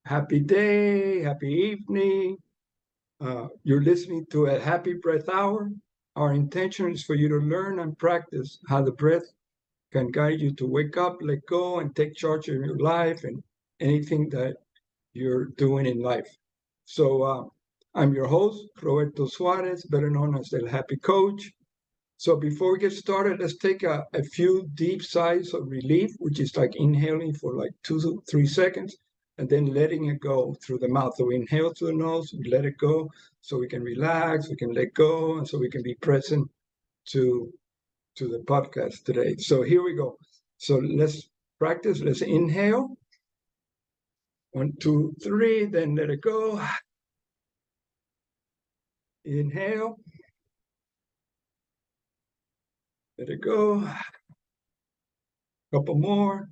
Happy day, happy evening. You're listening to a Happy Breath Hour. Our intention is for you to learn and practice how the breath can guide you to wake up, let go, and take charge of your life and anything that you're doing in life. So I'm your host, Roberto Suarez, better known as the Happy Coach. So before we get started, let's take a few deep sighs of relief, which is like inhaling for like 2 to 3 seconds and then letting it go through the mouth. So we inhale through the nose, we let it go so we can relax, we can let go, and so we can be present to the podcast today. So here we go. So let's practice. Let's inhale. 1, 2, 3, then let it go. Inhale. Let it go. Couple more.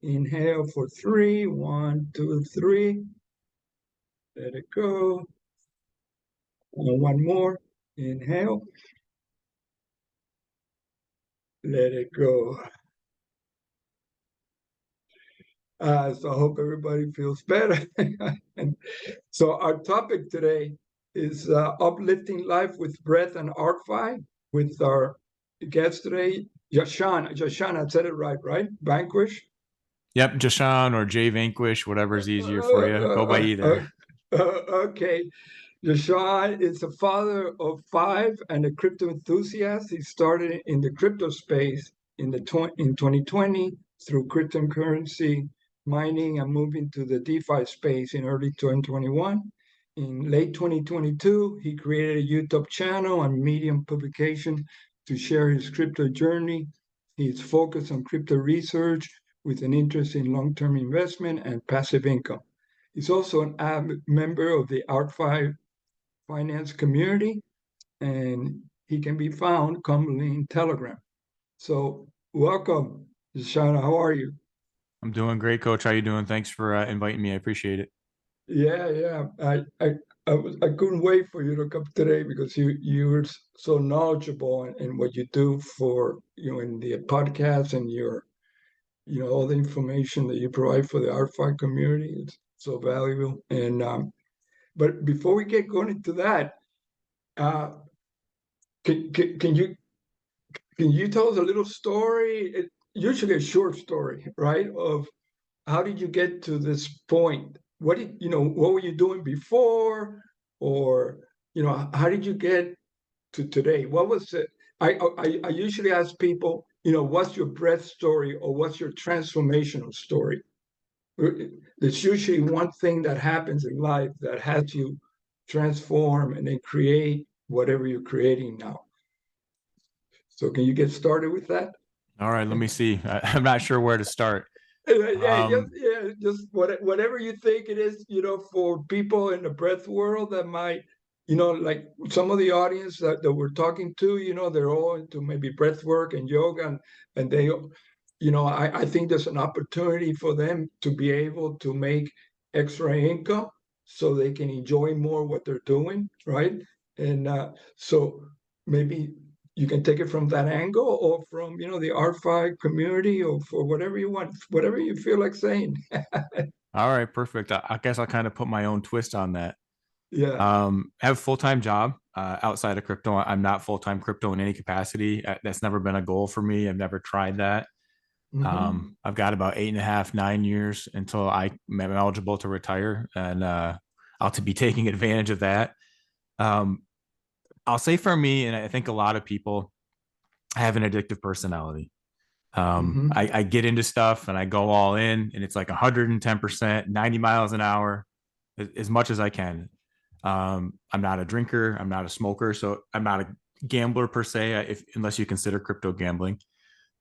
Inhale for 3. 1, 2, 3. Let it go. And one more. Inhale. Let it go. So I hope everybody feels better. And so our topic today is uplifting life with breath and ArkFi with our guest today, Jashan. Jashan, I said it right? Vanquish? Yep, Jashan or J Vanquish, whatever's easier for you. Go by either. Okay. Jashan is a father of 5 and a crypto enthusiast. He started in the crypto space in 2020 through cryptocurrency mining and moving to the DeFi space in early 2021. In late 2022, he created a YouTube channel and Medium publication to share his crypto journey. He's focused on crypto research with an interest in long-term investment and passive income. He's also an avid member of the ArkFi finance community, and he can be found commonly in Telegram. So welcome, Jashan. How are you? I'm doing great, Coach. How you doing? Thanks for inviting me. I appreciate it. Yeah. I couldn't wait for you to come today because you're so knowledgeable in what you do for in the podcast and your all the information that you provide for the ArkFi community. It's so valuable. And but before we get going into that, uh, can you tell us a little story? Usually a short story, right? Of how did you get to this point? What were you doing before? Or, how did you get to today? What was it? I usually ask people, what's your breath story or what's your transformational story? There's usually one thing that happens in life that has you transform and then create whatever you're creating now. So can you get started with that? All right, let me see. I'm not sure where to start. Just whatever you think it is, for people in the breath world that might, like some of the audience that we're talking to, they're all into maybe breath work and yoga, and they, I think there's an opportunity for them to be able to make extra income so they can enjoy more what they're doing, right? And so maybe you can take it from that angle or from the ArkFi community or for whatever you want, whatever you feel like saying. All right, perfect. I guess I'll kind of put my own twist on that. Yeah. I have a full-time job outside of crypto. I'm not full-time crypto in any capacity. That's never been a goal for me. I've never tried that. I've got about 8.5, 9 years until I'm eligible to retire, and I'll to be taking advantage of that. I'll say for me, and I think a lot of people have an addictive personality. I get into stuff and I go all in, and it's like 110%, 90 miles an hour, as much as I can. I'm not a drinker, I'm not a smoker, so I'm not a gambler per se, unless you consider crypto gambling.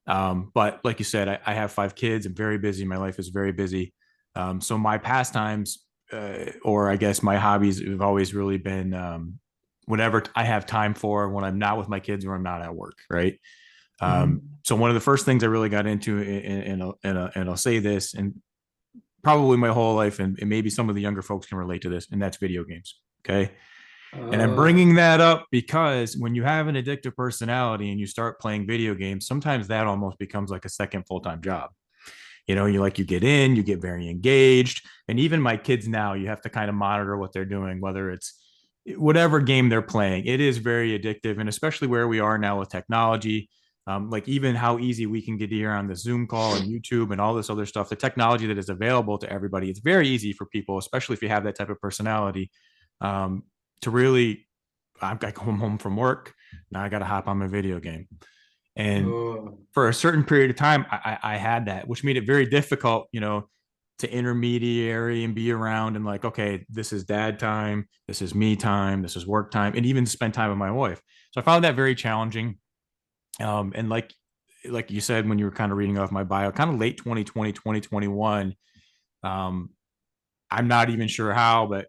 But like you said, I have 5 kids. I'm very busy. My life is very busy. So my pastimes, or I guess my hobbies, have always really been whenever I have time for, when I'm not with my kids or I'm not at work, right? So one of the first things I really got into, and I'll say this, and probably my whole life, and maybe some of the younger folks can relate to this, and that's video games. Okay. And I'm bringing that up because when you have an addictive personality and you start playing video games, sometimes that almost becomes like a second full-time job. you get in, you get very engaged. And even my kids now, you have to kind of monitor what they're doing, whether it's whatever game they're playing. It is very addictive. And especially where we are now with technology, like even how easy we can get here on the Zoom call and YouTube and all this other stuff, the technology that is available to everybody, it's very easy for people, especially if you have that type of personality, to really, I've got to come home from work. Now I got to hop on my video game. And Oh. for a certain period of time, I had that, which made it very difficult, to intermediary and be around and like, okay, this is dad time, this is me time, this is work time, and even spend time with my wife. So I found that very challenging. And like you said, when you were kind of reading off my bio, kind of late 2020, 2021, I'm not even sure how, but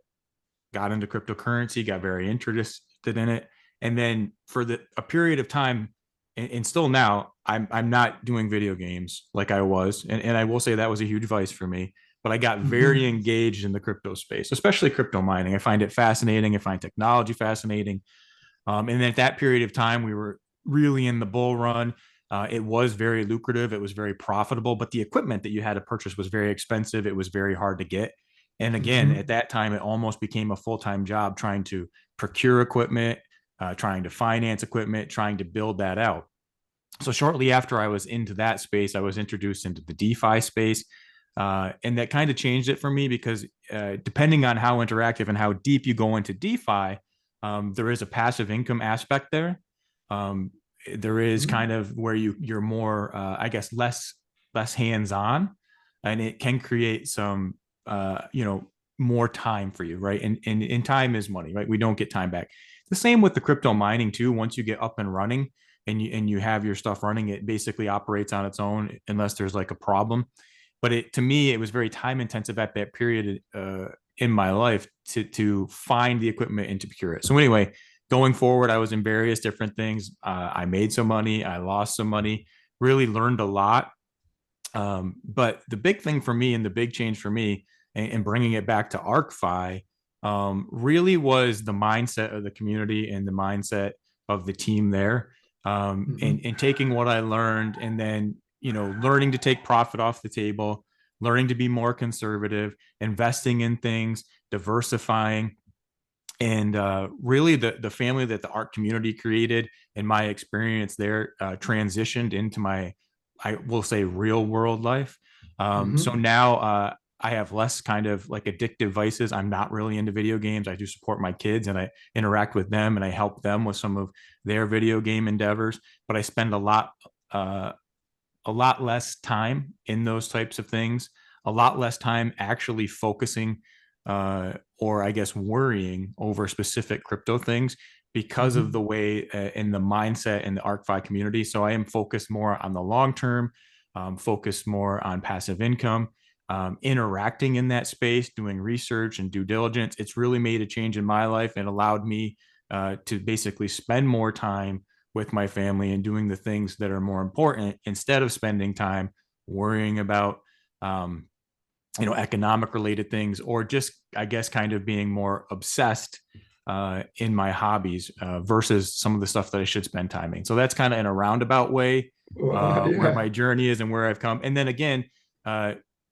got into cryptocurrency, got very interested in it. And then for a period of time, and still now, I'm not doing video games like I was. And I will say that was a huge vice for me. But I got very engaged in the crypto space, especially crypto mining. I find it fascinating. I find technology fascinating. And then at that period of time, we were really in the bull run. It was very lucrative. It was very profitable, but the equipment that you had to purchase was very expensive. It was very hard to get. And again, at that time, it almost became a full-time job trying to procure equipment, trying to finance equipment, trying to build that out. So shortly after I was into that space, I was introduced into the DeFi space. And that kind of changed it for me because depending on how interactive and how deep you go into DeFi, there is a passive income aspect there. There is kind of where you're more, I guess, less hands-on, and it can create some, more time for you, right? And time is money, right? We don't get time back. The same with the crypto mining too. Once you get up and running and you have your stuff running, it basically operates on its own unless there's like a problem. But to me, it was very time intensive at that period in my life to find the equipment and to procure it. So anyway, going forward, I was in various different things. I made some money, I lost some money, really learned a lot. But the big thing for me and the big change for me, and bringing it back to ArkFi, really was the mindset of the community and the mindset of the team there, and taking what I learned and then learning to take profit off the table, learning to be more conservative, investing in things, diversifying, and really the family that the Ark community created and my experience there transitioned into my, I will say, real world life. So now I have less kind of like addictive vices. I'm not really into video games. I do support my kids and I interact with them and I help them with some of their video game endeavors, but I spend a lot less time in those types of things, a lot less time actually focusing or I guess worrying over specific crypto things because of the way and the mindset in the ArkFi community. So I am focused more on the long term, focused more on passive income, interacting in that space, doing research and due diligence. It's really made a change in my life and allowed me to basically spend more time with my family and doing the things that are more important instead of spending time worrying about economic related things, or just I guess kind of being more obsessed in my hobbies versus some of the stuff that I should spend time in. So that's kind of in a roundabout way where Yeah. my journey is and where I've come. And then again,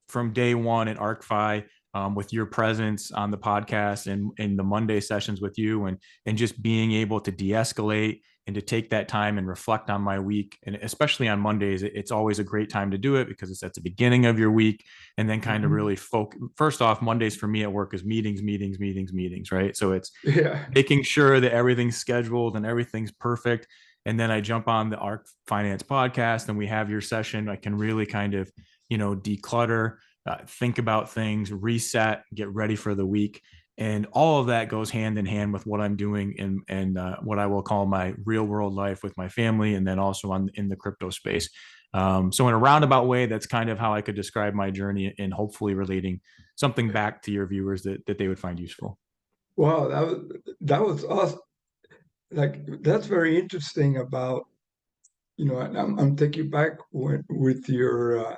from day one at ArkFi, with your presence on the podcast and in the Monday sessions with you, and just being able to de-escalate and to take that time and reflect on my week. And especially on Mondays, it's always a great time to do it because it's at the beginning of your week. And then kind of really focus. First off, Mondays for me at work is meetings, meetings, meetings, meetings, right? So it's Yeah. making sure that everything's scheduled and everything's perfect. And then I jump on the Ark Finance podcast and we have your session. I can really kind of, declutter, think about things, reset, get ready for the week. And all of that goes hand in hand with what I'm doing in what I will call my real world life with my family, and then also in the crypto space. So in a roundabout way, that's kind of how I could describe my journey, and hopefully relating something back to your viewers that they would find useful. Wow, that was awesome. Like that's very interesting about and I'm taking back with your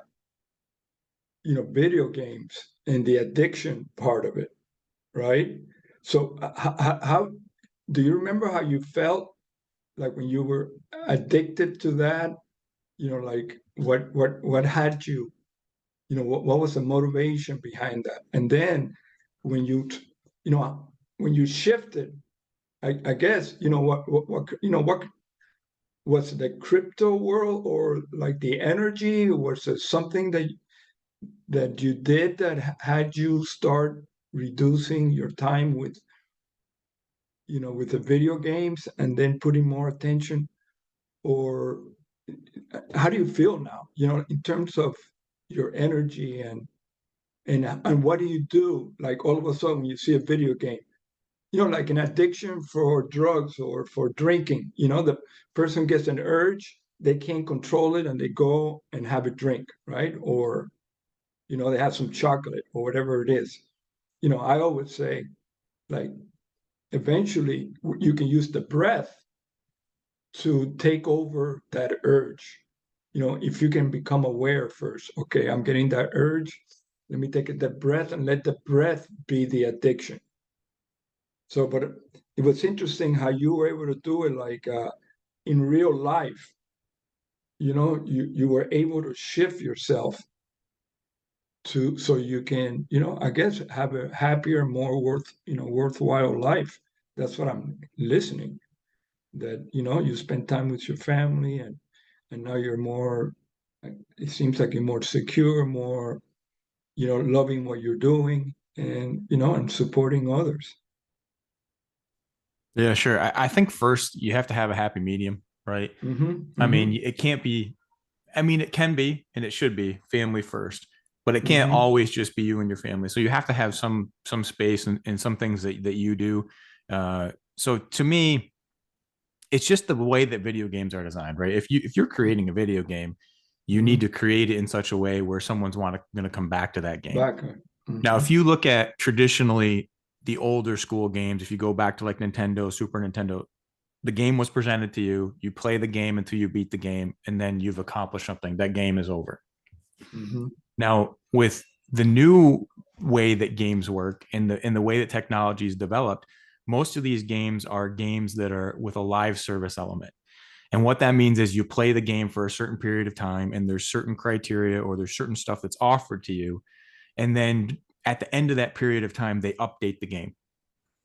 video games and the addiction part of it, right? So how do you remember how you felt like when you were addicted to that? Like what had you? what was the motivation behind that? And then when when you shifted, I guess, what was the crypto world, or like the energy? Was it something that you did that had you start reducing your time with the video games and then putting more attention? Or how do you feel now, in terms of your energy, and what do you do? Like all of a sudden when you see a video game, like an addiction for drugs or for drinking, the person gets an urge, they can't control it, and they go and have a drink, right? Or, they have some chocolate or whatever it is. I always say, like, eventually you can use the breath to take over that urge. If you can become aware first, okay, I'm getting that urge. Let me take that breath and let the breath be the addiction. So, but it was interesting how you were able to do it, like in real life. You were able to shift yourself so you can, I guess, have a happier, more worthwhile life. That's what I'm listening. That you spend time with your family, and now you're more. It seems like you're more secure, more loving what you're doing, and supporting others. Yeah, sure. I think first you have to have a happy medium, right? Mm-hmm. I mean, Mm-hmm. it can't be, I mean, it can be and it should be family first, but it can't Mm-hmm. always just be you and your family. So you have to have some space and some things that you do. So to me, it's just the way that video games are designed, right? If you're creating a video game, you need Mm-hmm. to create it in such a way where someone's going to come back to that game. Back. Now, Mm-hmm. if you look at traditionally the older school games, if you go back to like Nintendo, Super Nintendo, the game was presented to you, you play the game until you beat the game, and then you've accomplished something. That game is over. Mm-hmm. Now, with the new way that games work and the way that technology is developed, most of these games are games that are with a live service element. And what that means is you play the game for a certain period of time, and there's certain criteria or there's certain stuff that's offered to you. And then at the end of that period of time, they update the game.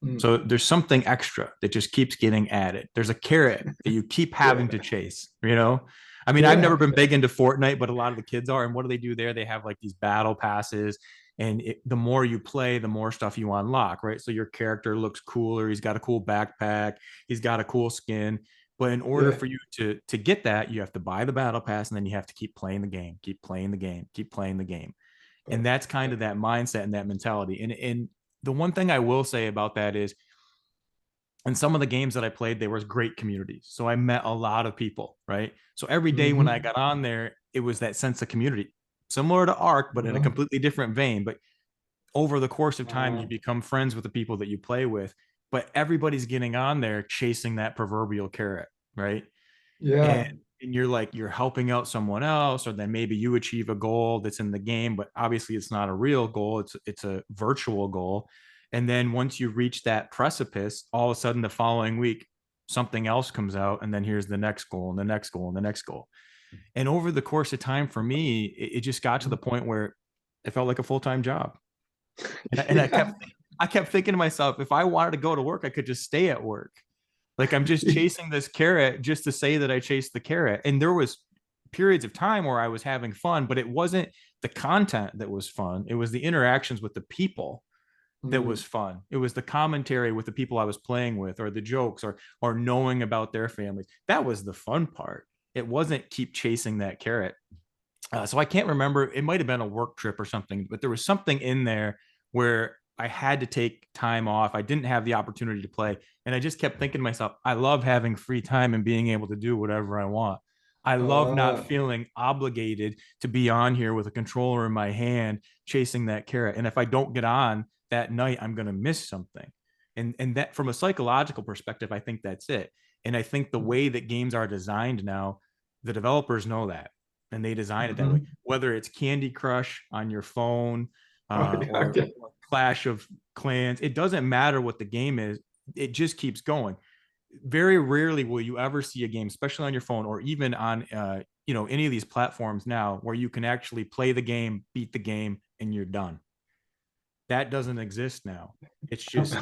Mm. So there's something extra that just keeps getting added. There's a carrot that you keep having to Yeah. chase, you know? I mean, I've never Yeah. been big into Fortnite, but a lot of the kids are. And what do? There? They have like these battle passes. And the more you play, the more stuff you unlock, right? So your character looks cooler. He's got a cool backpack. He's got a cool skin. But in order Yeah. for you to get that, you have to buy the battle pass, and then you have to keep playing the game, keep playing the game, keep playing the game. And that's kind of that mindset and that mentality. And the one thing I will say about that is, in some of the games that I played, there was great communities. So I met a lot of people, right? So every day when I Mm-hmm. got on there, it was that sense of community, similar to Ark, but in a Uh, completely different vein. But over the course of time, uh, you become friends with the people that you play with. But everybody's getting on there chasing that proverbial carrot, right? and yeah. and you're like you're helping out someone else, or then maybe you achieve a goal that's in the game, but obviously it's not a real goal, it's a virtual goal. And then once you reach that precipice, all of a sudden the following week something else comes out, and then here's the next goal and the next goal and the next goal. And over the course of time for me, it just got to the point where it felt like a full-time job. And Yeah. I kept thinking to myself, if I wanted to go to work, I could just stay at work. Like I'm just chasing this carrot just to say that I chased the carrot. And there was periods of time where I was having fun, but it wasn't the content that was fun. It was the interactions with the people that Mm. was fun. It was the commentary with the people I was playing with, or the jokes, or knowing about their families. That was the fun part. It wasn't keep chasing that carrot. So I can't remember. It might have been a work trip or something, but there was something in there where I had to take time off. I didn't have the opportunity to play. And I just kept thinking to myself, I love having free time and being able to do whatever I want. I love not Uh, feeling obligated to be on here with a controller in my hand chasing that carrot. And if I don't get on that night, I'm going to miss something. And that, from a psychological perspective, I think that's it. And I think the way that games are designed now, the developers know that, and they design it that way. mhm. Whether it's Candy Crush on your phone, Oh, yeah, okay. or Clash of Clans, it doesn't matter what the game is. It just keeps going. Very rarely will you ever see a game, especially on your phone or even on any of these platforms now where you can actually play the game, beat the game, and you're done. That doesn't exist now. It's just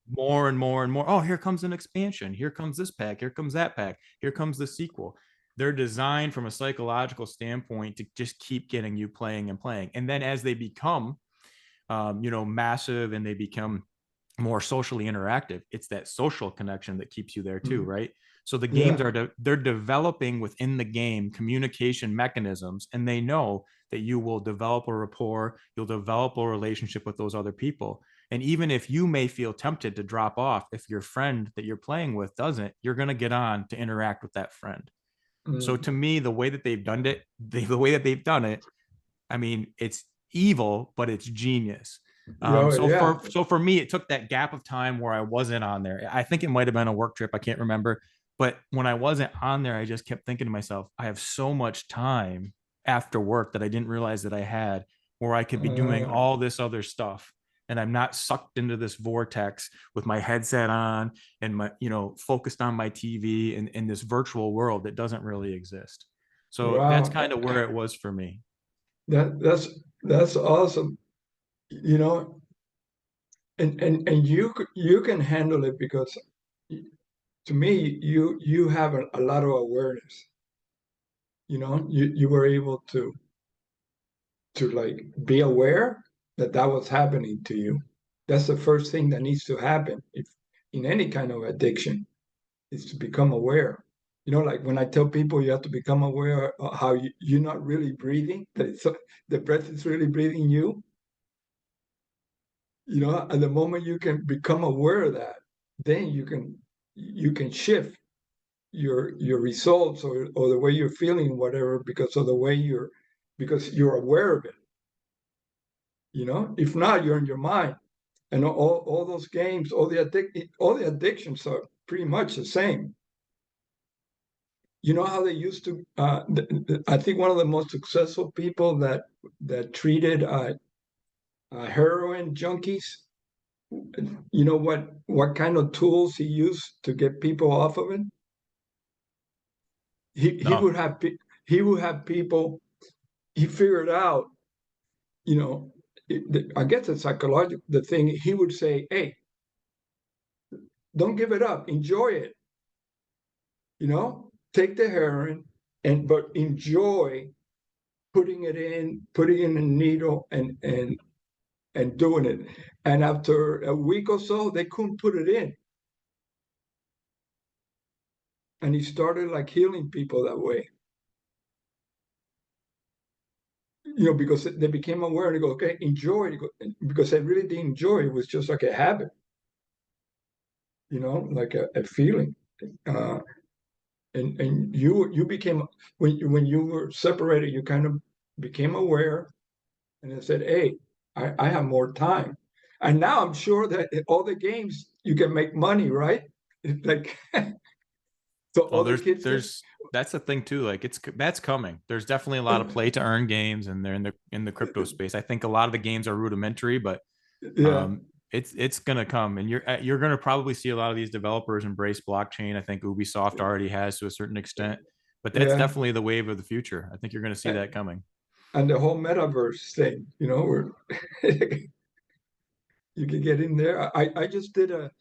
more and more and more. Oh, here comes an expansion. Here comes this pack. Here comes that pack. Here comes the sequel. They're designed from a psychological standpoint to just keep getting you playing and playing. And then as they become, massive and they become more socially interactive, it's that social connection that keeps you there too, right? So the games they're developing within the game communication mechanisms, and they know that you will develop a rapport, you'll develop a relationship with those other people. And even if you may feel tempted to drop off, if your friend that you're playing with doesn't, you're going to get on to interact with that friend. So to me, the way that they've done it, I mean, it's evil, but it's genius. So for me, it took that gap of time where I wasn't on there. I think it might have been a work trip. I can't remember. But when I wasn't on there, I just kept thinking to myself, I have so much time after work that I didn't realize that I had, where I could be doing all this other stuff. And I'm not sucked into this vortex with my headset on and my, focused on my TV in this virtual world that doesn't really exist. So that's kind of where it was for me. That's awesome. And you can handle it because to me you have a lot of awareness. You were able to like be aware that was happening to you. That's the first thing that needs to happen if in any kind of addiction, is to become aware. Like when I tell people you have to become aware of how you're not really breathing, that the breath is really breathing you. At the moment you can become aware of that, then you can shift your results or the way you're feeling, whatever, because of the way because you're aware of it. If not, you're in your mind. And all those games, all the addictions are pretty much the same. You know how they used to I think one of the most successful people that treated heroin junkies, what kind of tools he used to get people off of it? He would have people. He figured out, I guess the psychological thing. He would say, "Hey, don't give it up. Enjoy it. Take the heroin, but enjoy putting in a needle and doing it." And after a week or so, they couldn't put it in. And he started like healing people that way. Because they became aware and they go, okay, enjoy it. Because they really didn't enjoy it. It was just like a habit, like a feeling. And you became, when you were separated, you kind of became aware and they said, hey, I have more time. And now I'm sure that in all the games you can make money, right? Like, so all the kids. That's the thing too. Like that's coming. There's definitely a lot of play to earn games, and they're in the crypto space. I think a lot of the games are rudimentary, but it's gonna come, and you're gonna probably see a lot of these developers embrace blockchain. I think Ubisoft already has to a certain extent, but that's definitely the wave of the future. I think you're gonna see that coming. And the whole metaverse thing, where you can get in there. I just did a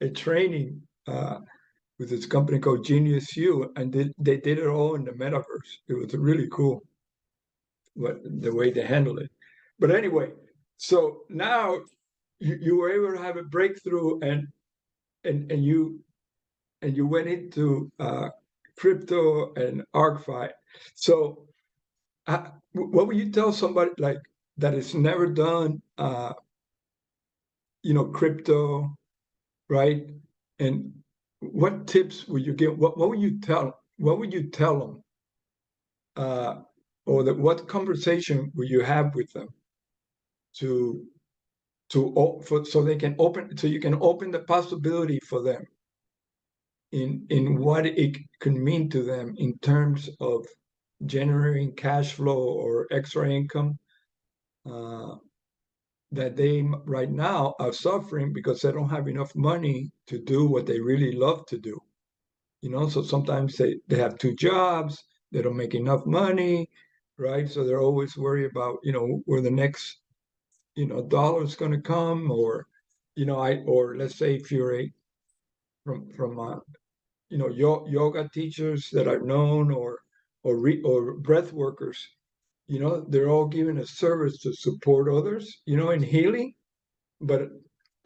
training with this company called Genius U, and they did it all in the metaverse. It was really cool, the way they handled it. But anyway, so now you were able to have a breakthrough, and you went into crypto and ArkFi. So what would you tell somebody like that has never done crypto, right? And what tips would you give? What would you tell? What would you tell them? Or what conversation would you have with them so they can open, so you can open the possibility for them in what it can mean to them in terms of generating cash flow or extra income that they right now are suffering because they don't have enough money to do what they really love to do. So sometimes they have two jobs, they don't make enough money, right? So they're always worried about, where the next, dollar is going to come, or, or let's say if you're from yoga teachers that are known, or breath workers, they're all giving a service to support others, in healing, but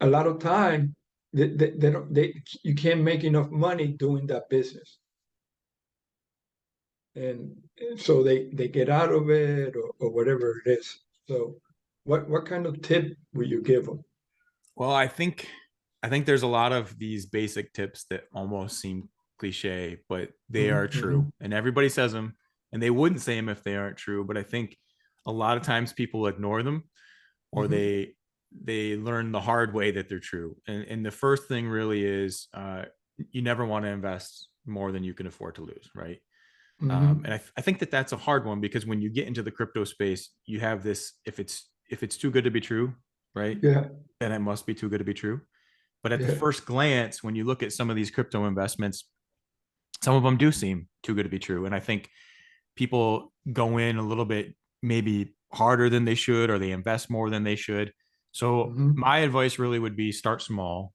a lot of time they don't you can't make enough money doing that business, and so they get out of it, or whatever it is. So what kind of tip will you give them? Well, I think there's a lot of these basic tips that almost seem cliche, but they are true. And everybody says them, and they wouldn't say them if they aren't true. But I think a lot of times people ignore them, or they learn the hard way that they're true. And the first thing really is you never want to invest more than you can afford to lose, right? And I think that that's a hard one, because when you get into the crypto space, you have this, if it's too good to be true, right? Yeah, Then it must be too good to be true. But at the yeah. first glance, when you look at some of these crypto investments, some of them do seem too good to be true. And I think people go in a little bit maybe harder than they should, or they invest more than they should. So my advice really would be start small,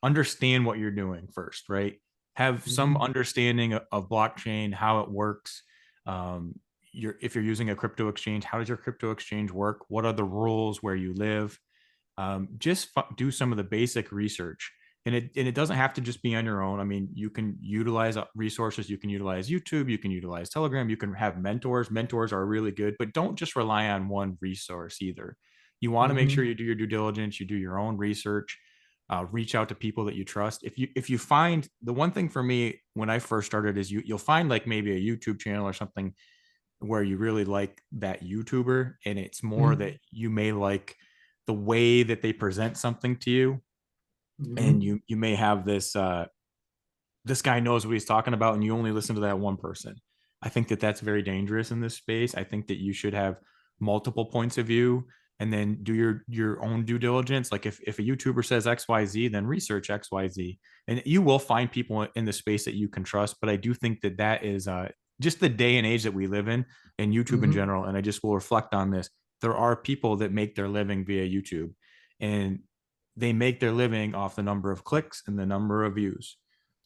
understand what you're doing first, right? Have some understanding of blockchain, how it works. If you're using a crypto exchange, how does your crypto exchange work? What are the rules where you live? Just do some of the basic research. And it doesn't have to just be on your own. I mean, you can utilize resources. You can utilize YouTube. You can utilize Telegram. You can have mentors. Mentors are really good, but don't just rely on one resource either. You want to make sure you do your due diligence. You do your own research. Reach out to people that you trust. If you find, the one thing for me when I first started is you'll find like maybe a YouTube channel or something where you really like that YouTuber, and it's more that you may like the way that they present something to you, and you may have this guy knows what he's talking about, and you only listen to that one person. I think that that's very dangerous in this space. I think that you should have multiple points of view, and then do your own due diligence. Like if a YouTuber says XYZ, then research XYZ, and you will find people in the space that you can trust. But I do think that that is just the day and age that we live in, and YouTube in general. And I just will reflect on this. There are people that make their living via YouTube, and they make their living off the number of clicks and the number of views,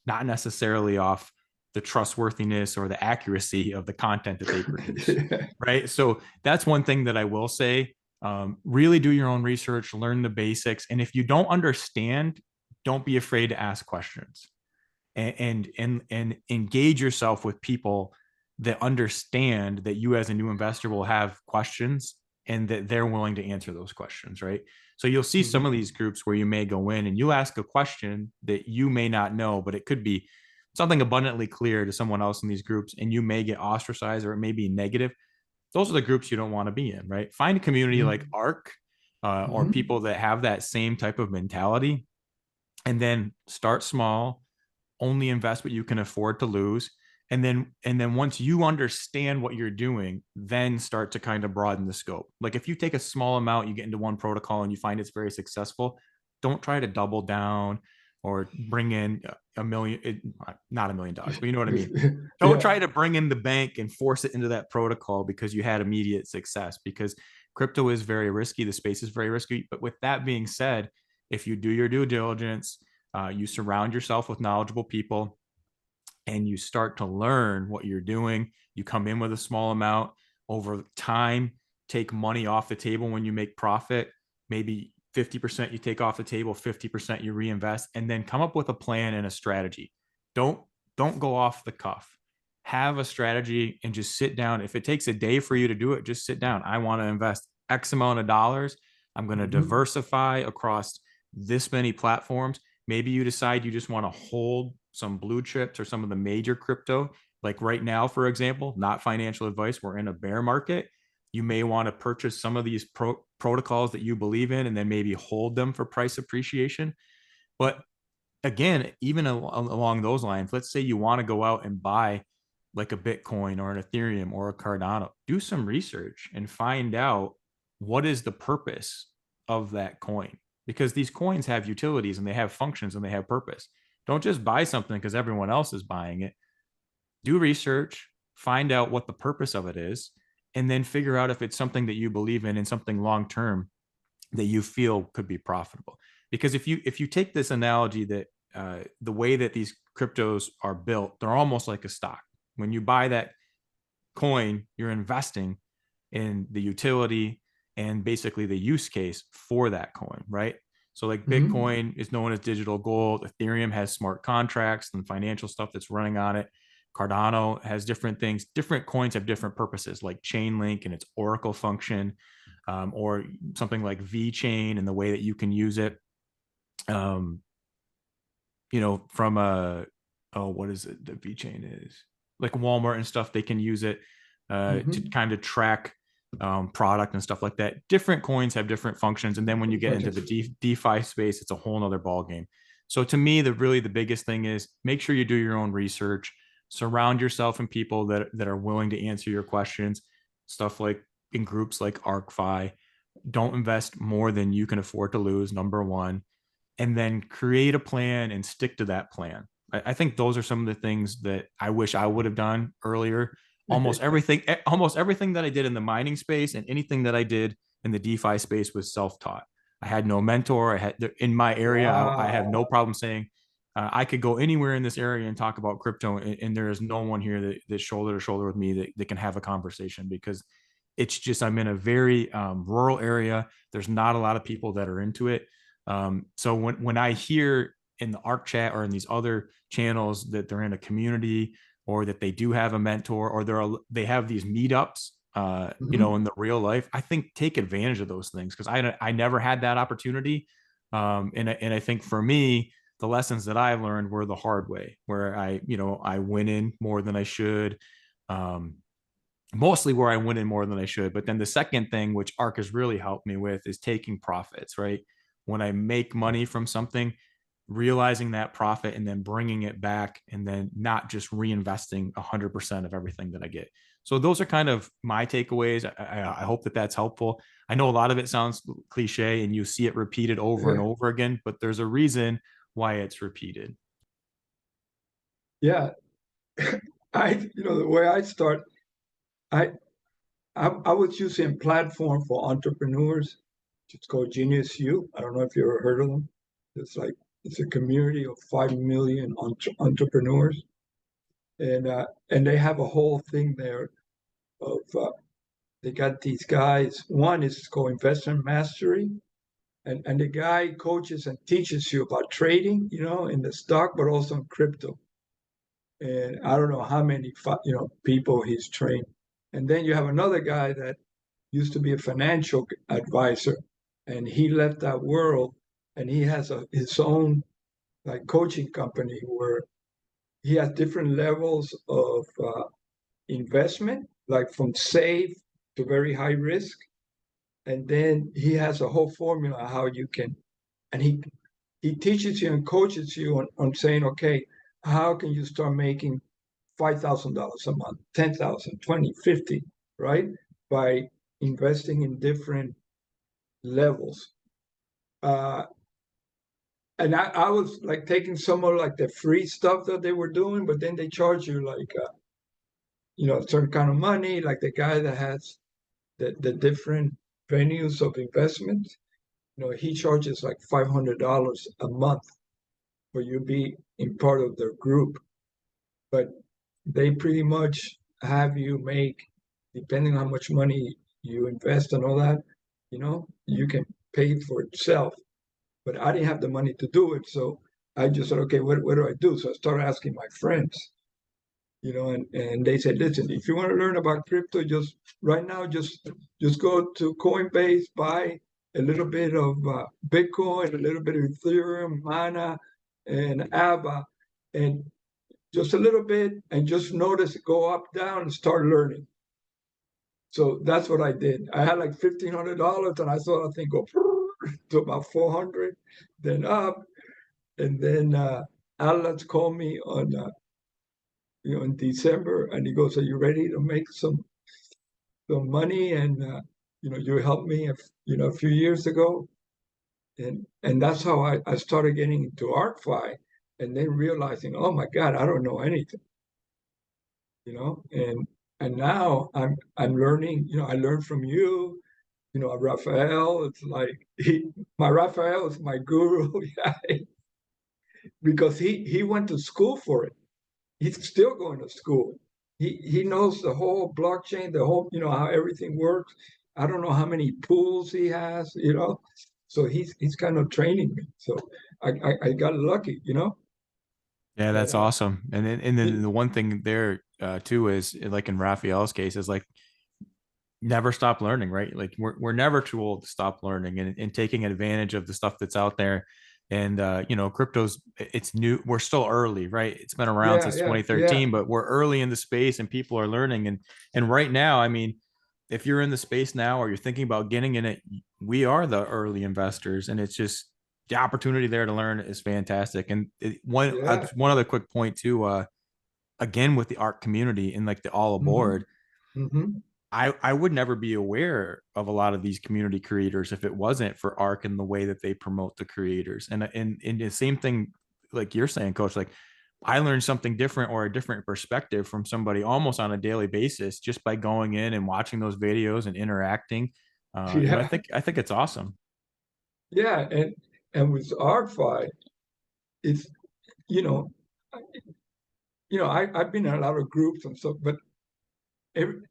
not necessarily off the trustworthiness or the accuracy of the content that they produce. Right. So that's one thing that I will say. Really do your own research, learn the basics. And if you don't understand, don't be afraid to ask questions, and engage yourself with people that understand that you as a new investor will have questions, and that they're willing to answer those questions, right? So you'll see some of these groups where you may go in and you ask a question that you may not know, but it could be something abundantly clear to someone else in these groups, and you may get ostracized, or it may be negative. Those are the groups you don't want to be in, right? Find a community like Ark, or people that have that same type of mentality, and then start small, only invest what you can afford to lose. And then once you understand what you're doing, then start to kind of broaden the scope. Like if you take a small amount, you get into one protocol and you find it's very successful, don't try to double down or bring in a million, not $1 million, but you know what I mean? Don't try to bring in the bank and force it into that protocol because you had immediate success, because crypto is very risky. The space is very risky. But with that being said, if you do your due diligence, you surround yourself with knowledgeable people, and you start to learn what you're doing. You come in with a small amount. Over time, take money off the table when you make profit. Maybe 50% you take off the table, 50% you reinvest, and then come up with a plan and a strategy. Don't go off the cuff. Have a strategy and just sit down. If it takes a day for you to do it, just sit down. I want to invest X amount of dollars. I'm going to diversify across this many platforms. Maybe you decide you just want to hold some blue chips or some of the major crypto. Like right now, for example, not financial advice, we're in a bear market. You may want to purchase some of these protocols that you believe in, and then maybe hold them for price appreciation. But again, even along those lines, let's say you want to go out and buy like a Bitcoin or an Ethereum or a Cardano, do some research and find out what is the purpose of that coin, because these coins have utilities and they have functions and they have purpose. Don't just buy something because everyone else is buying it. Do research, find out what the purpose of it is, and then figure out if it's something that you believe in and something long term that you feel could be profitable. Because if you take this analogy that the way that these cryptos are built, they're almost like a stock. When you buy that coin, you're investing in the utility and basically the use case for that coin, right? So like Bitcoin is known as digital gold. Ethereum has smart contracts and financial stuff that's running on it. Cardano has different things. Different coins have different purposes, like Chainlink and its Oracle function, or something like VeChain and the way that you can use it. From what is it? The VeChain is like Walmart and stuff. They can use it to kind of track product and stuff like that. Different coins have different functions, and then when you get into the DeFi space, it's a whole nother ball game. So to me, the biggest thing is make sure you do your own research, surround yourself in people that are willing to answer your questions. Stuff like in groups like ArkFi. Don't invest more than you can afford to lose, number one, and then create a plan and stick to that plan. I think those are some of the things that I wish I would have done earlier. Almost everything that I did in the mining space and anything that I did in the DeFi space was self-taught. I had no mentor. I had in my area. Wow. I have no problem saying I could go anywhere in this area and talk about crypto, and there is no one here that's shoulder to shoulder with me that can have a conversation, because it's just I'm in a very rural area. There's not a lot of people that are into it. So when I hear in the Ark chat or in these other channels that they're in a community, or that they do have a mentor, or they have these meetups, in the real life, I think take advantage of those things, because I never had that opportunity. And I think for me, the lessons that I learned were the hard way, where I went in more than I should. Mostly where I went in more than I should. But then the second thing, which Ark has really helped me with, is taking profits, right? When I make money from something, realizing that profit and then bringing it back, and then not just reinvesting 100% of everything that I get. So those are kind of my takeaways. I hope that that's helpful. I know a lot of it sounds cliche and you see it repeated over and over again, but there's a reason why it's repeated. Yeah. The way I start, I was using a platform for entrepreneurs. It's called Genius U. I don't know if you ever heard of them. It's a community of 5 million entrepreneurs, and they have a whole thing there of they got these guys. One is called Investment Mastery, and the guy coaches and teaches you about trading, in the stock, but also in crypto. And I don't know how many people he's trained. And then you have another guy that used to be a financial advisor, and he left that world, and he has his own like coaching company where he has different levels of investment, like from safe to very high risk. And then he has a whole formula how you can, and he teaches you and coaches you on saying, okay, how can you start making $5,000 a month, 10,000, 20, 50, right? By investing in different levels. And I was like taking some of like the free stuff that they were doing, but then they charge you like, a certain kind of money, like the guy that has the different venues of investment, he charges like $500 a month for you be in part of their group. But they pretty much have you make, depending on how much money you invest and all that, you can pay for itself. But I didn't have the money to do it. So I just said, okay, what do I do? So I started asking my friends, and they said, listen, if you want to learn about crypto, just right now, just go to Coinbase, buy a little bit of Bitcoin, a little bit of Ethereum, Mana, and ABBA, and just a little bit, and just notice it go up, down, and start learning. So that's what I did. I had like $1,500, and I thought I think go to about 400, then up, and then Alex called me on in December, and he goes, "Are you ready to make some money?" And you helped me a few years ago, and that's how I started getting into ArkFi, and then realizing, oh my God, I don't know anything. you know, and now I'm learning, you know, I learned from you, you know, Raphael. It's like my Raphael is my guru, yeah, because he went to school for it. He's still going to school. He knows the whole blockchain, the whole, you know, how everything works. I don't know how many pools he has, you know. So he's kind of training me. So I got lucky, you know. Yeah, But that's awesome. And then it, the one thing there too is like in Raphael's case is like never stop learning, right? Like we're never too old to stop learning and taking advantage of the stuff that's out there. And you know, crypto's it's new. We're still early, right? It's been around yeah, since yeah, yeah. 2013, but we're early in the space and people are learning. And right now, I mean, if you're in the space now or you're thinking about getting in it, we are the early investors, and it's just the opportunity there to learn is fantastic. And Yeah. one other quick point too, again with the art community and like the all Hmm. aboard, Hmm. I would never be aware of a lot of these community creators if it wasn't for Ark and the way that they promote the creators. And the same thing, like you're saying, Coach, like I learned something different or a different perspective from somebody almost on a daily basis just by going in and watching those videos and interacting. You know, Yeah. I think it's awesome. Yeah. And with ArkFi, it's, you know, I've been in a lot of groups and stuff, but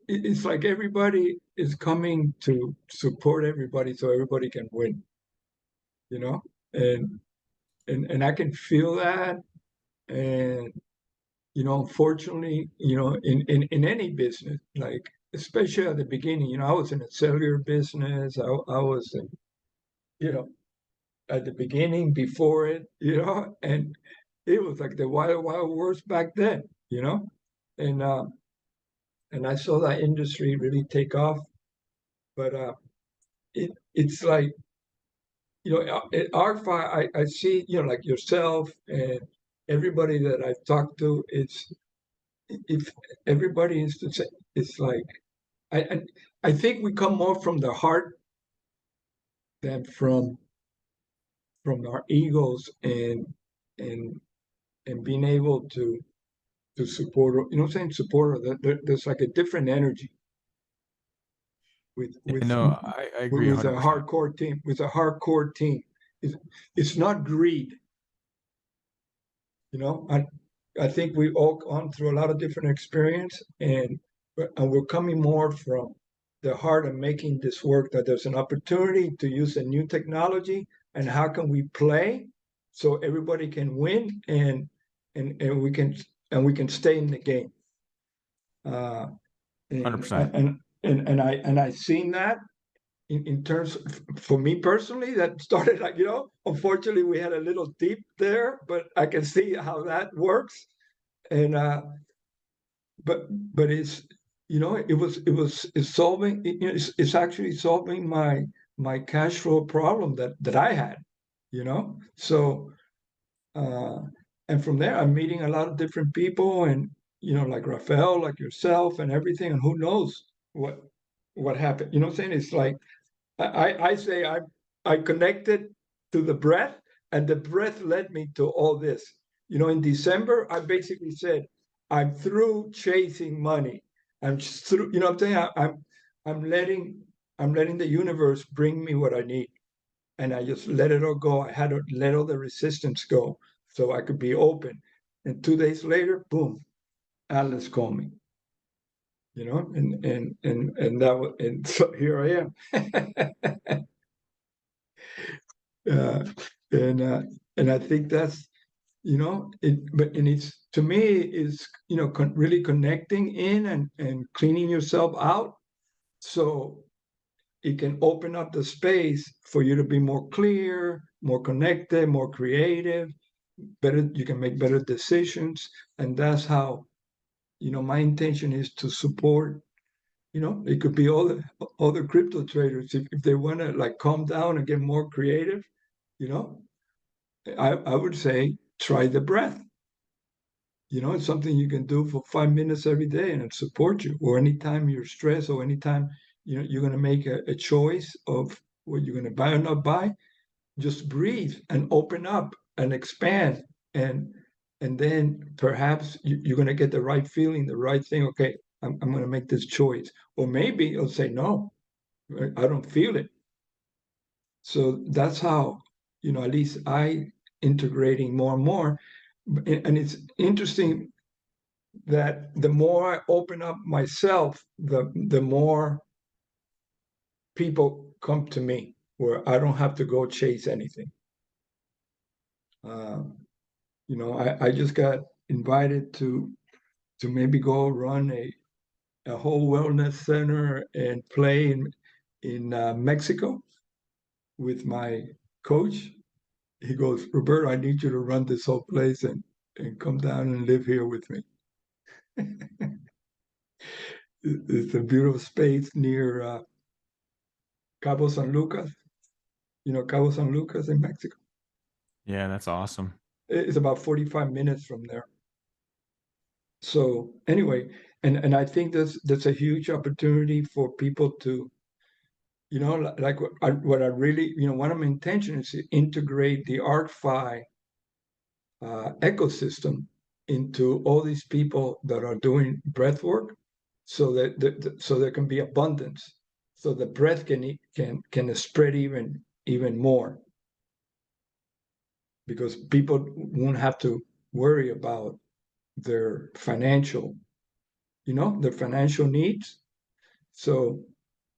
it's like everybody is coming to support everybody so everybody can win, you know, and and I can feel that. And you know, unfortunately, you know, in any business, like especially at the beginning, you know, I was in a cellular business. I was in, you know, at the beginning before it, you know, and it was like the wild west back then, you know, and and I saw that industry really take off. But it's like, you know, at ArkFi, I see, you know, like yourself and everybody that I've talked to, it's if everybody is to say, it's like I, I I think we come more from the heart than from our egos and and being able to support, you know what I'm saying, support. There's like a different energy with You know, I agree with a 100%. hardcore team. With a hardcore team, it's, it's not greed. You know, I think we've all gone through a lot of different experience, and we're coming more from the heart of making this work. That there's an opportunity to use a new technology, and how can we play so everybody can win and we can stay in the game. Uh, and 100%. and I seen that in terms of, for me personally, that started like, you know, unfortunately we had a little deep there, but I can see how that works. And but it's, you know, it's solving, it's actually solving my cash flow problem that I had, you know. So uh and from there I'm meeting a lot of different people, and you know, like Rafael, like yourself and everything, and who knows what happened, you know what I'm saying. It's like I say I connected to the breath, and the breath led me to all this. You know, in December, I basically said, I'm through chasing money. I'm through, you know what I'm saying? I'm letting I'm letting the universe bring me what I need. And I just let it all go. I had to let all the resistance go so I could be open. And 2 days later, boom, Atlas called me. You know, and that was, and so here I am. uh, and uh, and I think that's, you know, it. But and it's, to me is, you know, really connecting in and cleaning yourself out so it can open up the space for you to be more clear, more connected, more creative, better. You can make better decisions, and that's how, you know, my intention is to support. You know, it could be all the other crypto traders if they want to like calm down and get more creative. You know, I would say try the breath. You know, it's something you can do for 5 minutes every day and it support you. Or anytime you're stressed, or anytime, you know, you're going to make a choice of what you're going to buy or not buy, just breathe and open up and expand. And and then perhaps you're going to get the right feeling, the right thing. Okay, I'm going to make this choice. Or maybe you'll say, no, I don't feel it. So that's how, at least I integrating more and more. And it's interesting that the more I open up myself, the more people come to me where I don't have to go chase anything. Uh, I just got invited to maybe go run a whole wellness center and play in Mexico with my coach. He goes, Roberto, I need you to run this whole place and come down and live here with me. It's a beautiful space near Cabo San Lucas. Cabo San Lucas in Mexico. Yeah, that's awesome. It's about 45 minutes from there. So anyway, and I think that's a huge opportunity for people to, like what I really, one of my intentions is to integrate the ArkFi ecosystem into all these people that are doing breath work, so that so there can be abundance, so the breath can spread even more, because people won't have to worry about their financial, their financial needs. So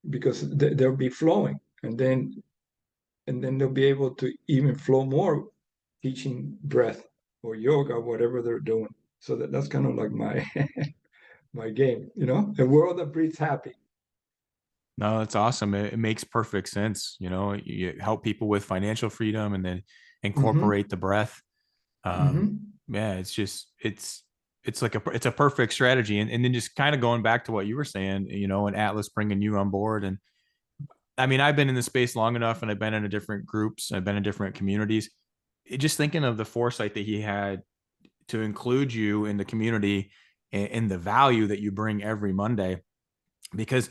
because they'll be flowing, and then they'll be able to even flow more teaching breath or yoga, whatever they're doing. So that's kind of like my my game, a world that breathes happy. No, that's awesome. It makes perfect sense. You help people with financial freedom and then Mm-hmm. incorporate the breath. Um, Mm-hmm. yeah, it's like it's a perfect strategy. And then just kind of going back to what you were saying, and Atlas bringing you on board. And I mean, I've been in the space long enough and I've been in different groups, I've been in different communities. Just thinking of the foresight that he had to include you in the community and the value that you bring every Monday, because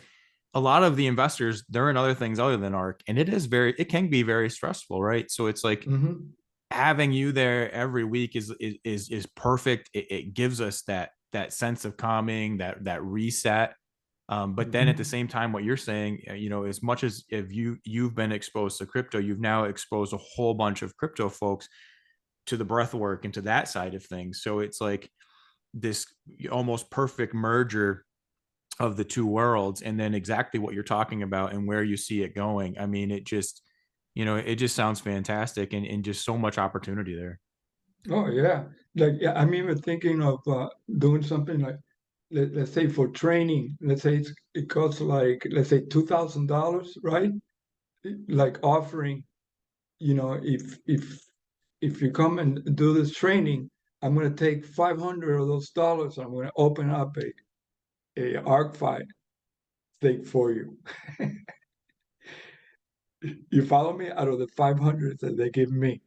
a lot of the investors, they're in other things other than ARK, and it can be very stressful, right? So it's like Mm-hmm. having you there every week is perfect. It gives us that sense of calming, that reset. But then at the Mm-hmm. same time, what you're saying, as much as if you've been exposed to crypto, you've now exposed a whole bunch of crypto folks to the breath work and to that side of things. So it's like this almost perfect merger of the two worlds, and then exactly what you're talking about and where you see it going. I mean, it just sounds fantastic, and just so much opportunity there. Oh yeah, like, yeah, I'm even thinking of doing something like, let's say for training, let's say it costs like, let's say $2,000, right? Like offering, if you come and do this training, I'm going to take 500 of those dollars. I'm going to open up a ArkFi thing for you. You follow me? Out of the 500 that they give me.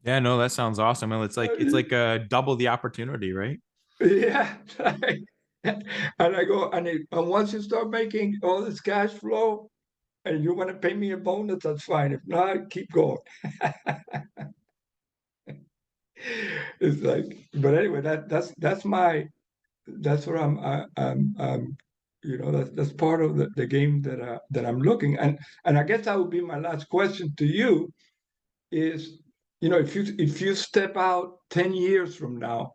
Yeah, no, that sounds awesome. And it's like double the opportunity, right? Yeah. And I go, and once you start making all this cash flow and you want to pay me a bonus, that's fine. If not, keep going. It's like, but anyway, that's what I'm that's part of the game that I'm looking. And I guess that would be my last question to you is, if you step out 10 years from now,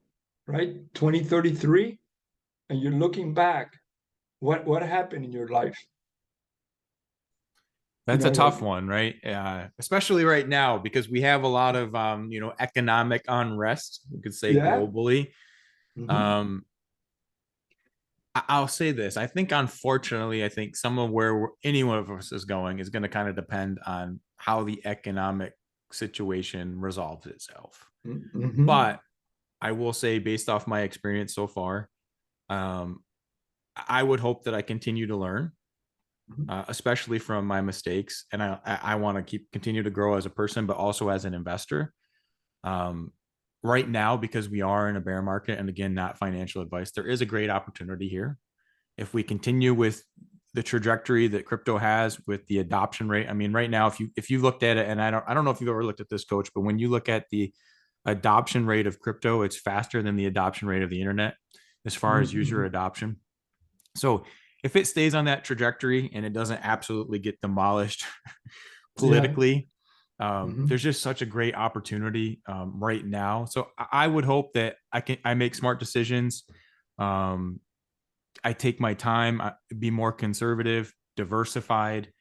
right, 2033, and you're looking back, what happened in your life? That's a Like, tough one, right? Especially right now, because we have a lot of economic unrest, we could say yeah. globally. Hmm. Um, I'll say this. I think, unfortunately, I think some of where any one of us is going is going to kind of depend on how the economic situation resolves itself. Hmm. But I will say, based off my experience so far, um, I would hope that I continue to learn, especially from my mistakes, and I want to continue to grow as a person, but also as an investor. Um, right now, because we are in a bear market, and again, not financial advice, there is a great opportunity here if we continue with the trajectory that crypto has with the adoption rate. I mean, right now, if you looked at it, and I don't know if you've ever looked at this, coach, but when you look at the adoption rate of crypto, it's faster than the adoption rate of the internet as far as user adoption. So if it stays on that trajectory and it doesn't absolutely get demolished Yeah. politically, there's just such a great opportunity right now. So I would hope that I make smart decisions. I take my time, be more conservative, diversified,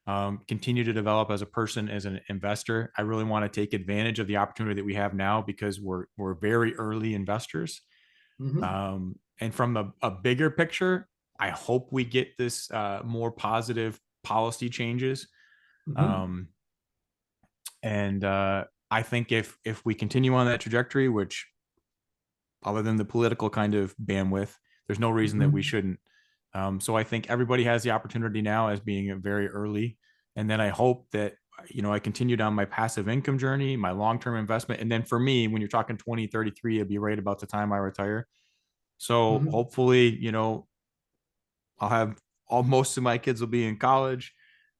continue to develop as a person, as an investor. I really want to take advantage of the opportunity that we have now because we're very early investors. And from a bigger picture, I hope we get this more positive policy changes. And I think if we continue on that trajectory, which other than the political kind of bandwidth, there's no reason that we shouldn't. So I think everybody has the opportunity now as being very early. And then I hope that, I continued on my passive income journey, my long-term investment. And then for me, when you're talking 2033, it'll be right about the time I retire. So hopefully, I'll have most of my kids will be in college,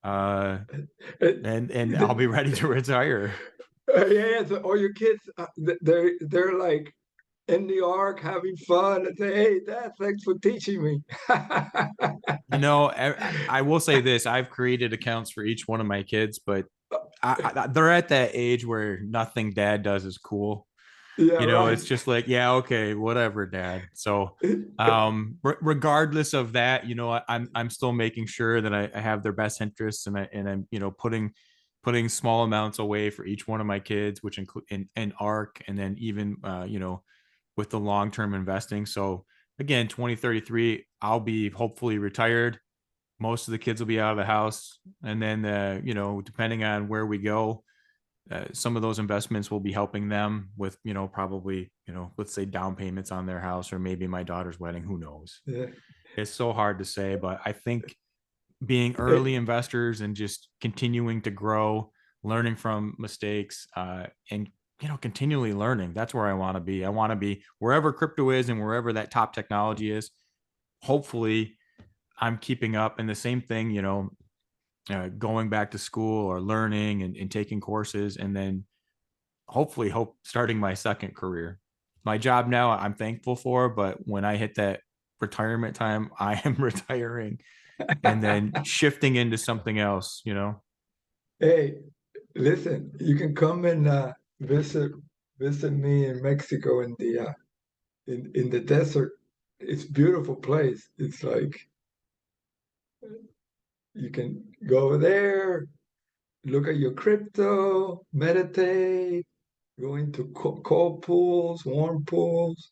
and I'll be ready to retire. Yeah, so all your kids, they're like in the Ark having fun and say, "Hey, Dad, thanks for teaching me." I will say this: I've created accounts for each one of my kids, but they're at that age where nothing Dad does is cool. Yeah, right. It's just like, yeah, okay, whatever, Dad. So regardless of that, I'm still making sure that I have their best interests, and I'm putting small amounts away for each one of my kids, which include in Ark, and then even with the long-term investing. So again, 2033, I'll be hopefully retired. Most of the kids will be out of the house, and then depending on where we go, some of those investments will be helping them with, probably, let's say down payments on their house, or maybe my daughter's wedding. Who knows? Yeah. It's so hard to say, but I think being Hey, early investors and just continuing to grow, learning from mistakes, and continually learning. That's where I want to be. I want to be wherever crypto is and wherever that top technology is. Hopefully, I'm keeping up. And the same thing, going back to school or learning and taking courses, and then hopefully starting my second career. My job now, I'm thankful for, but when I hit that retirement time, I am retiring and then shifting into something else. hey, listen, you can come and visit me in Mexico in the in the desert. It's a beautiful place. It's like you can go over there, look at your crypto, meditate, go into cold pools, warm pools.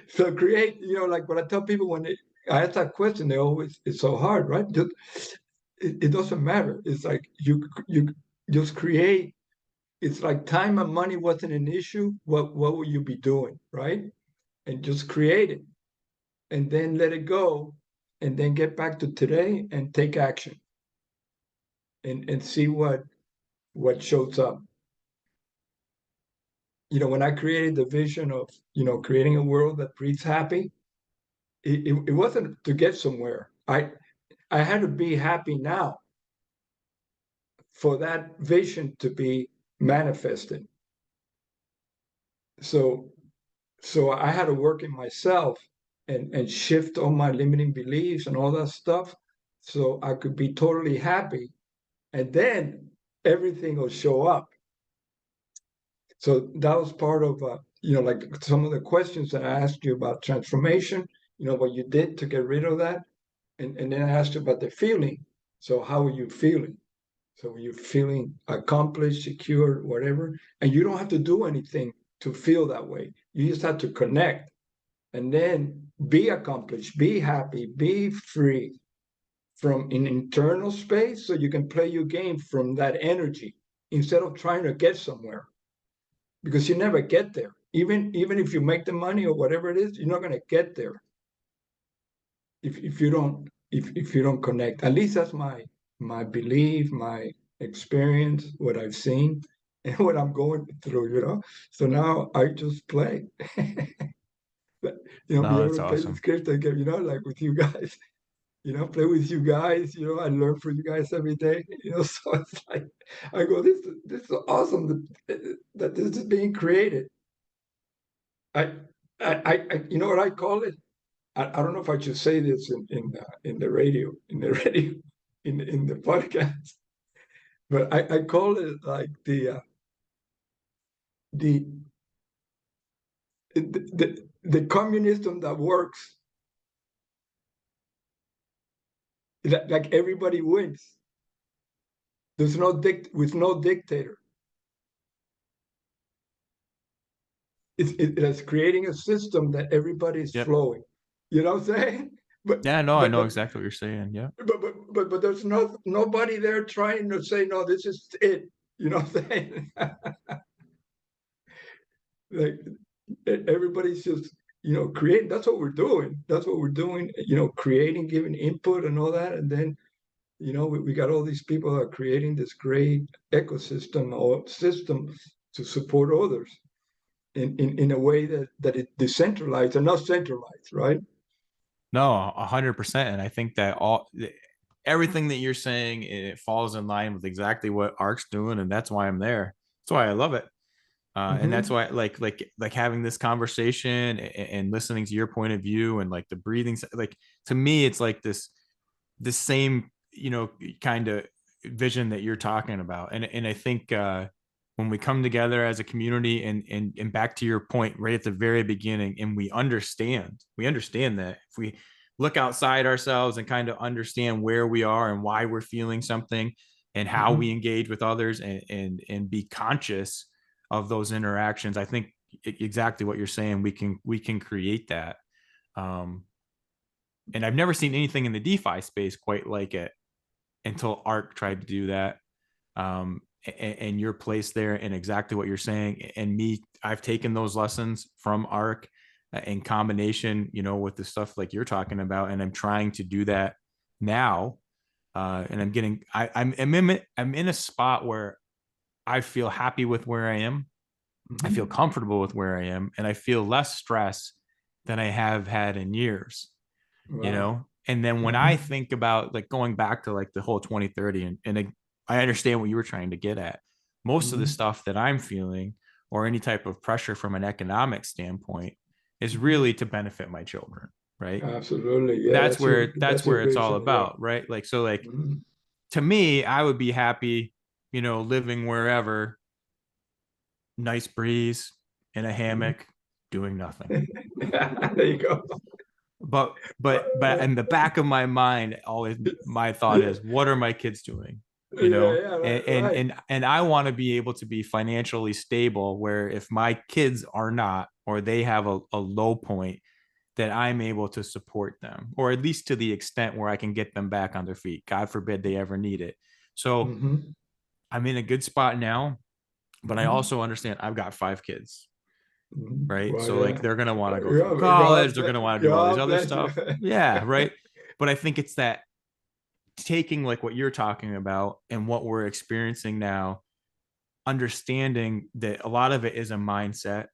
So create, like what I tell people when I ask that question, they always, it's so hard, right? Just, it doesn't matter. It's like you just create. It's like time and money wasn't an issue. What would you be doing, right? And just create it, and then let it go, and then get back to today and take action, and see what shows up. When I created the vision of creating a world that breeds happy, it wasn't to get somewhere. I had to be happy now for that vision to be manifested. So I had to work in myself and shift all my limiting beliefs and all that stuff so I could be totally happy. And then everything will show up. So that was part of, like some of the questions that I asked you about transformation, what you did to get rid of that. And then I asked you about the feeling. So how are you feeling? So you're feeling accomplished, secure, whatever. And you don't have to do anything to feel that way. You just have to connect and then be accomplished, be happy, be free from an internal space so you can play your game from that energy instead of trying to get somewhere, because you never get there. Even if you make the money or whatever it is, you're not going to get there if you don't if you don't connect. At least that's my belief, my experience, what I've seen, and what I'm going through. So now I just play. Be No, able that's to play the awesome. script again, like with you guys. play with you guys. I learn from you guys every day. So it's like I go, this is awesome that this is being created. You know what I call it? I don't know if I should say this in the radio, in the podcast, but I call it like the the communism that works. Like everybody wins. There's no with no dictator. It's creating a system that everybody is Yep. flowing. You know what I'm saying? But Yeah, no, I but know but exactly what you're saying. Yeah. but there's nobody there trying to say no. This is it. You know what I'm saying? Like everybody's just creating. That's what we're doing. That's what we're doing. Creating, giving input, and all that, and then we got all these people that are creating this great ecosystem or system to support others in a way that it decentralized and not centralized, right? No, 100%. And I think that everything that you're saying, it falls in line with exactly what Ark's doing, and that's why I'm there. That's why I love it. And that's Mm-hmm. why like having this conversation and listening to your point of view and like the breathing, like to me it's like this same kind of vision that you're talking about. And I think when we come together as a community and back to your point right at the very beginning, and we understand that if we look outside ourselves and kind of understand where we are and why we're feeling something and how we Mm-hmm. engage with others and be conscious of those interactions, I think exactly what you're saying, we can create that. um and I've never seen anything in the DeFi space quite like it until Ark tried to do that. And your place there and exactly what you're saying. And me, I've taken those lessons from Ark in combination, with the stuff like you're talking about, and I'm trying to do that now. And I'm in a spot where I feel happy with where I am. I feel Mm-hmm. comfortable with where I am, and I feel less stress than I have had in years. Wow. And then when I Mm-hmm. think about like going back to like the whole 2030, I understand what you were trying to get at. Most of the Mm-hmm. stuff that I'm feeling or any type of pressure from an economic standpoint is Mm-hmm. really to benefit my children, right? Absolutely. Yeah, that's that's your where that's that's your where it's all vision. Yeah. about, right? Like, so like Mm-hmm. to me, I would be happy, living wherever, nice breeze in a hammock, doing nothing. Mm-hmm. There you go. But in the back of my mind, always my thought Yeah, is, what are my kids doing? yeah, And right, and right. and, and I want to be able to be financially stable, where if my kids are not, or they have a low point, that I'm able to support them, or at least to the extent where I can get them back on their feet. God forbid they ever need it. So Mm-hmm. I'm in a good spot now, but I Mm-hmm. also understand I've got 5 kids, right? Well, So like yeah. they're gonna want to go through God, college, they're gonna want to do all these God other bless you. stuff. Yeah, right. But I think it's that taking like what you're talking about and what we're experiencing now, understanding that a lot of it is a mindset.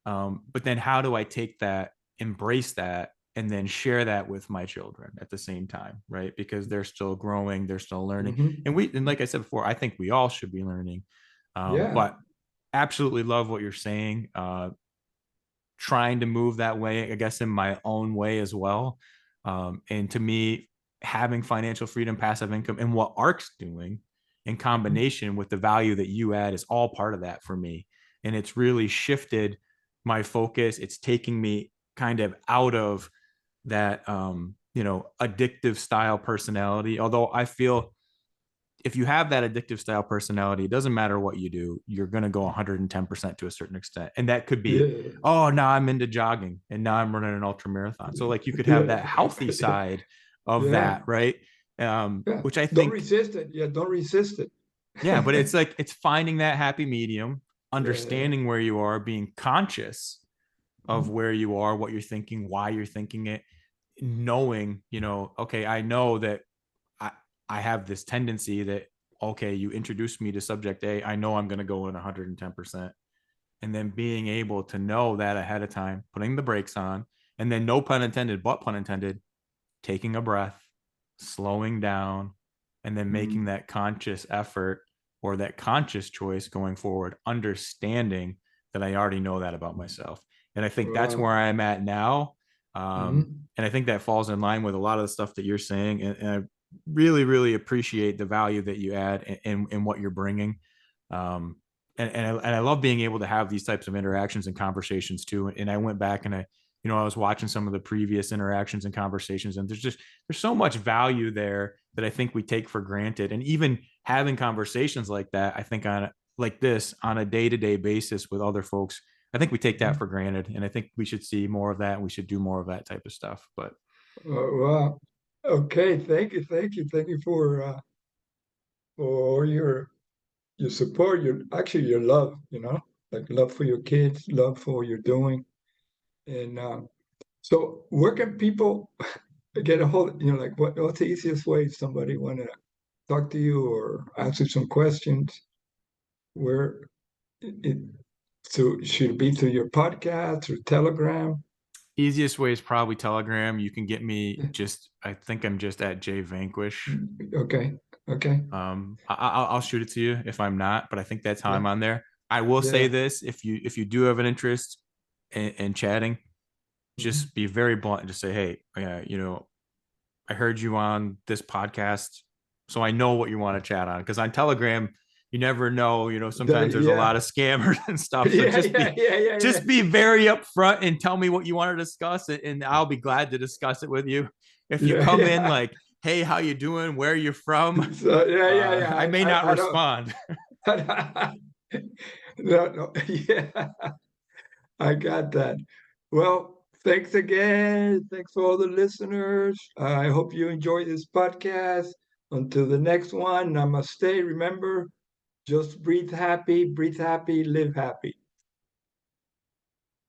But then how do I take that, embrace that, and then share that with my children at the same time, right? Because they're still growing, they're still learning. Mm-hmm. And like I said before, I think we all should be learning. Yeah. But absolutely love what you're saying. Trying to move that way, I guess, in my own way as well. And to me, having financial freedom, passive income, and what Ark's doing in Mm-hmm. combination with the value that you add is all part of that for me. And it's really shifted my focus. It's taking me kind of out of that, addictive style personality. Although I feel if you have that addictive style personality, it doesn't matter what you do, you're going to go 110% to a certain extent. And that could be, Yeah. oh, now I'm into jogging and now I'm running an ultra marathon. So like you could have Yeah. that healthy side of Yeah. that, right? Yeah. Which I Don't think, resist it. Yeah. Don't resist it. yeah, but it's like, it's finding that happy medium, Yeah. understanding where you are, being conscious of Mm-hmm. where you are, what you're thinking, why you're thinking it, knowing, okay, I know that I, I have this tendency that, okay, you introduced me to subject A, I know I'm going to go in 110%. And then being able to know that ahead of time, putting the brakes on, and then no pun intended, but pun intended, taking a breath, slowing down, and then making that conscious effort or that conscious choice going forward, understanding that I already know that about myself. And I think that's where I'm at now. And I think that falls in line with a lot of the stuff that you're saying. And I really, really appreciate the value that you add in what you're bringing. And I love being able to have these types of interactions and conversations too. And I went back and I was watching some of the previous interactions and conversations, and there's so much value there that I think we take for granted. And even having conversations like that, I think like this on a day-to-day basis with other folks, I think we take that for granted. And I think we should see more of that, and we should do more of that type of stuff. But wow. Okay, thank you for your support, your love, like love for your kids, love for what you're doing. And so where can people get a hold, like what's the easiest way if somebody want to talk to you or answer some questions? Where it, so should it be through your podcast or Telegram? easiest way is probably Telegram. You can get me I think I'm just at J Vanquish. Okay. Okay. I'll shoot it to you if I'm not, but I think that's how Yeah. I'm on there. I will say Yeah. this: if you do have an interest in chatting, just be very blunt and just say, hey, I heard you on this podcast, so I know what you want to chat on. Because on Telegram, you never know. Sometimes there's a Yeah. lot of scammers and stuff. So Yeah. Yeah. just be very upfront and tell me what you want to discuss, and I'll be glad to discuss it with you. If you come in Yeah. like, hey, how you doing? Where are you from? So yeah. I may not I don't. respond. No. Yeah. I got that. Well, thanks again. Thanks for all the listeners. I hope you enjoy this podcast. Until the next one, namaste. Remember, just breathe happy, live happy.